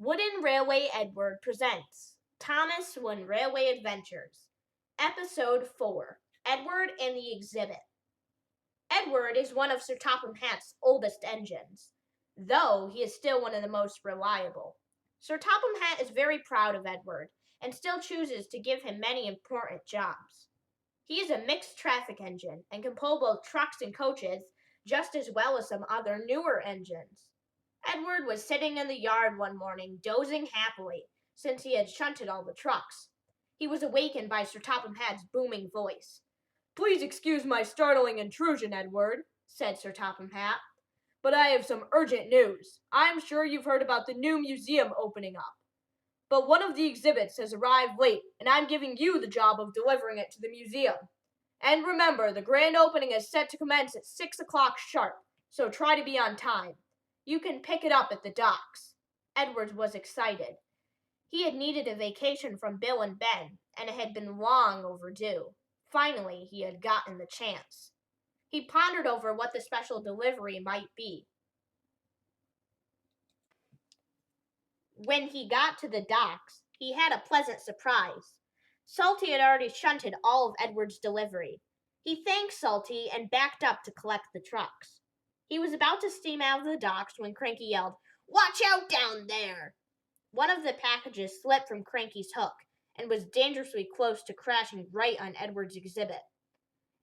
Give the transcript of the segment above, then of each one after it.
Wooden Railway Edward presents Thomas Wooden Railway Adventures, Episode 4, Edward and the Exhibit. Edward is one of Sir Topham Hatt's oldest engines, though he is still one of the most reliable. Sir Topham Hatt is very proud of Edward and still chooses to give him many important jobs. He is a mixed traffic engine and can pull both trucks and coaches just as well as some other newer engines. Edward was sitting in the yard one morning, dozing happily, since he had shunted all the trucks. He was awakened by Sir Topham Hatt's booming voice. "Please excuse my startling intrusion, Edward," said Sir Topham Hatt, "but I have some urgent news. I'm sure you've heard about the new museum opening up. But one of the exhibits has arrived late, and I'm giving you the job of delivering it to the museum. And remember, the grand opening is set to commence at 6 o'clock sharp, so try to be on time. You can pick it up at the docks." Edward was excited. He had needed a vacation from Bill and Ben, and it had been long overdue. Finally, he had gotten the chance. He pondered over what the special delivery might be. When he got to the docks, he had a pleasant surprise. Salty had already shunted all of Edward's delivery. He thanked Salty and backed up to collect the trucks. He was about to steam out of the docks when Cranky yelled, "Watch out down there!" One of the packages slipped from Cranky's hook and was dangerously close to crashing right on Edward's exhibit.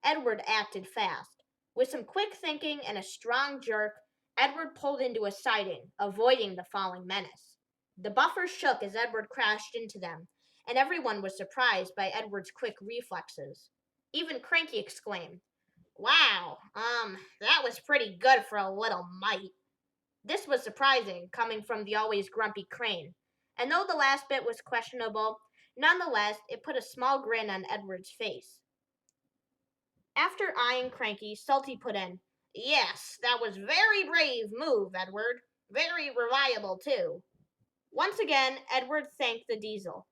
Edward acted fast. With some quick thinking and a strong jerk, Edward pulled into a siding, avoiding the falling menace. The buffers shook as Edward crashed into them, and everyone was surprised by Edward's quick reflexes. Even Cranky exclaimed, "Wow, that was pretty good for a little mite." This was surprising, coming from the always grumpy Crane, and though the last bit was questionable, nonetheless, it put a small grin on Edward's face. After eyeing Cranky, Salty put in, "Yes, that was very brave move, Edward. Very reliable, too." Once again, Edward thanked the diesel,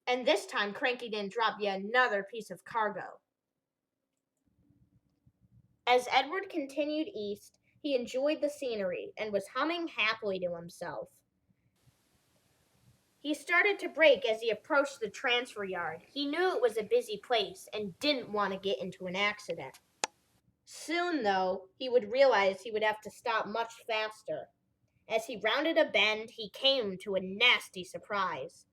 and this time Cranky didn't drop yet another piece of cargo. As Edward continued east, he enjoyed the scenery and was humming happily to himself. He started to brake as he approached the transfer yard. He knew it was a busy place and didn't want to get into an accident. Soon, though, he would realize he would have to stop much faster. As he rounded a bend, he came to a nasty surprise.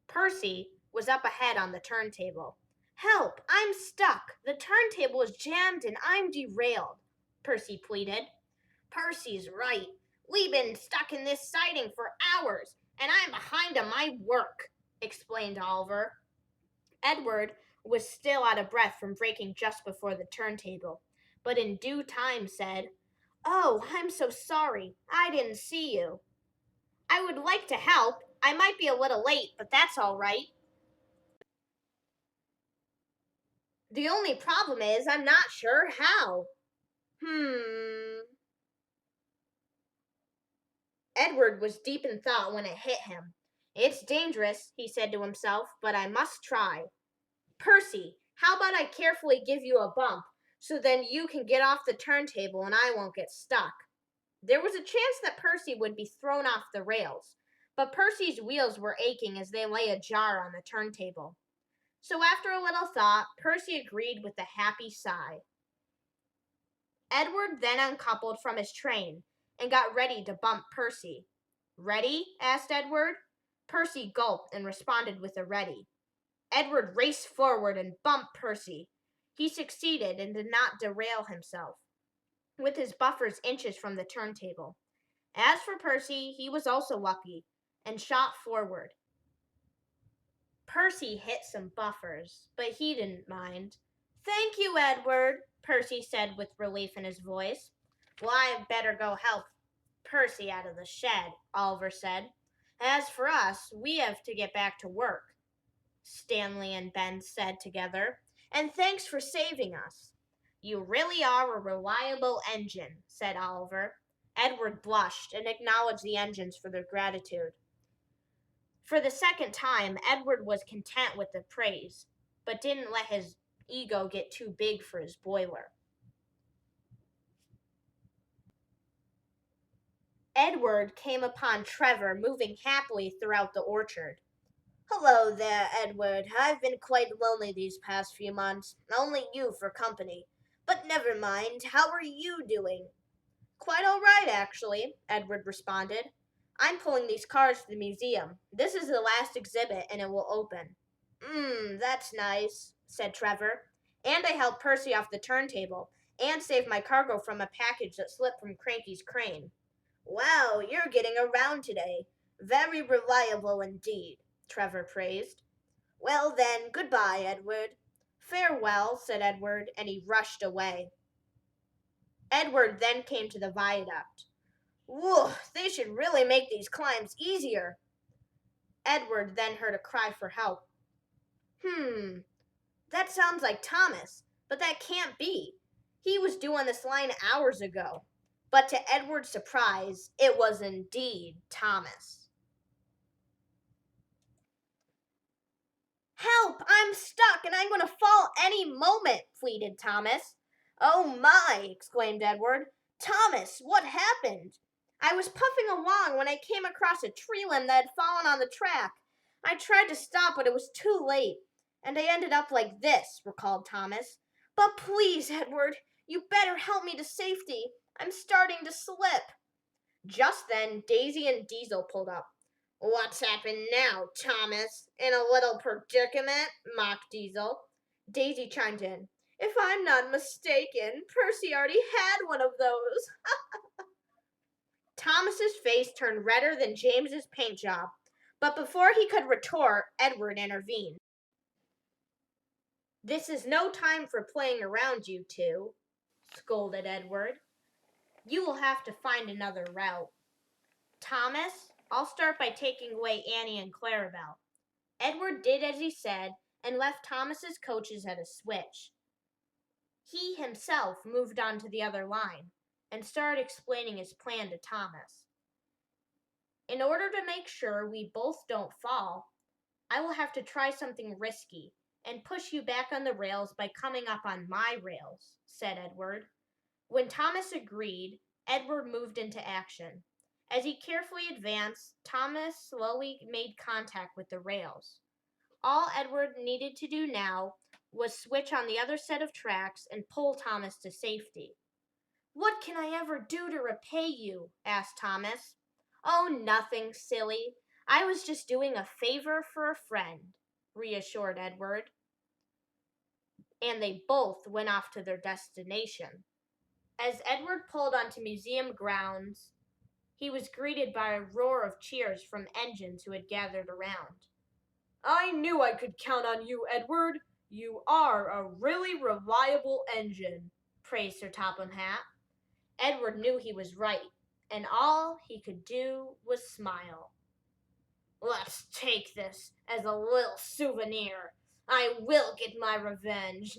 Percy was up ahead on the turntable. "Help! I'm stuck! The turntable is jammed and I'm derailed," Percy pleaded. "Percy's right. We've been stuck in this siding for hours, and I'm behind on my work," explained Oliver. Edward was still out of breath from braking just before the turntable, but in due time said, "Oh, I'm so sorry. I didn't see you." "I would like to help. I might be a little late, but that's all right. The only problem is I'm not sure how." Edward was deep in thought when it hit him. "It's dangerous," he said to himself, "but I must try. Percy, how about I carefully give you a bump, so then you can get off the turntable and I won't get stuck." There was a chance that Percy would be thrown off the rails, but Percy's wheels were aching as they lay ajar on the turntable. So after a little thought, Percy agreed with a happy sigh. Edward then uncoupled from his train and got ready to bump Percy. "Ready?" asked Edward. Percy gulped and responded with a ready. Edward raced forward and bumped Percy. He succeeded and did not derail himself, with his buffers inches from the turntable. As for Percy, he was also lucky and shot forward. Percy hit some buffers, but he didn't mind. "Thank you, Edward," Percy said with relief in his voice. "Well, I'd better go help Percy out of the shed," Oliver said. "As for us, we have to get back to work," Stanley and Ben said together. "And thanks for saving us." "You really are a reliable engine," said Oliver. Edward blushed and acknowledged the engines for their gratitude. For the second time, Edward was content with the praise, but didn't let his ego get too big for his boiler. Edward came upon Trevor moving happily throughout the orchard. Hello there, Edward. I've been quite lonely these past few months. Only you for company. But never mind. How are you doing? Quite all right, actually, Edward responded. I'm pulling these cars to the museum. This is the last exhibit and it will open. That's nice, said Trevor. And I helped Percy off the turntable and saved my cargo from a package that slipped from Cranky's crane. Wow, you're getting around today. Very reliable indeed, Trevor praised. Well then, goodbye, Edward. Farewell, said Edward, and he rushed away. Edward then came to the viaduct. Whoa, they should really make these climbs easier. Edward then heard a cry for help. That sounds like Thomas, but that can't be. He was due on this line hours ago. But to Edward's surprise, it was indeed Thomas. Help! I'm stuck and I'm going to fall any moment, pleaded Thomas. Oh my, exclaimed Edward. Thomas, what happened? I was puffing along when I came across a tree limb that had fallen on the track. I tried to stop, but it was too late. And I ended up like this, recalled Thomas. But please, Edward, you better help me to safety. I'm starting to slip. Just then, Daisy and Diesel pulled up. What's happened now, Thomas? In a little predicament? Mocked Diesel. Daisy chimed in. If I'm not mistaken, Percy already had one of those. Thomas's face turned redder than James's paint job, but before he could retort, Edward intervened. This is no time for playing around, you two, scolded Edward. You will have to find another route. Thomas, I'll start by taking away Annie and Clarabelle. Edward did as he said and left Thomas's coaches at a switch. He himself moved on to the other line and started explaining his plan to Thomas. In order to make sure we both don't fall, I will have to try something risky and push you back on the rails by coming up on my rails, said Edward. When Thomas agreed, Edward moved into action. As he carefully advanced, Thomas slowly made contact with the rails. All Edward needed to do now was switch on the other set of tracks and pull Thomas to safety. What can I ever do to repay you? Asked Thomas. Oh, nothing, silly. I was just doing a favor for a friend, reassured Edward. And they both went off to their destination. As Edward pulled onto museum grounds, he was greeted by a roar of cheers from engines who had gathered around. I knew I could count on you, Edward. You are a really reliable engine, praised Sir Topham Hatt. Edward knew he was right, and all he could do was smile. Let's take this as a little souvenir. I will get my revenge.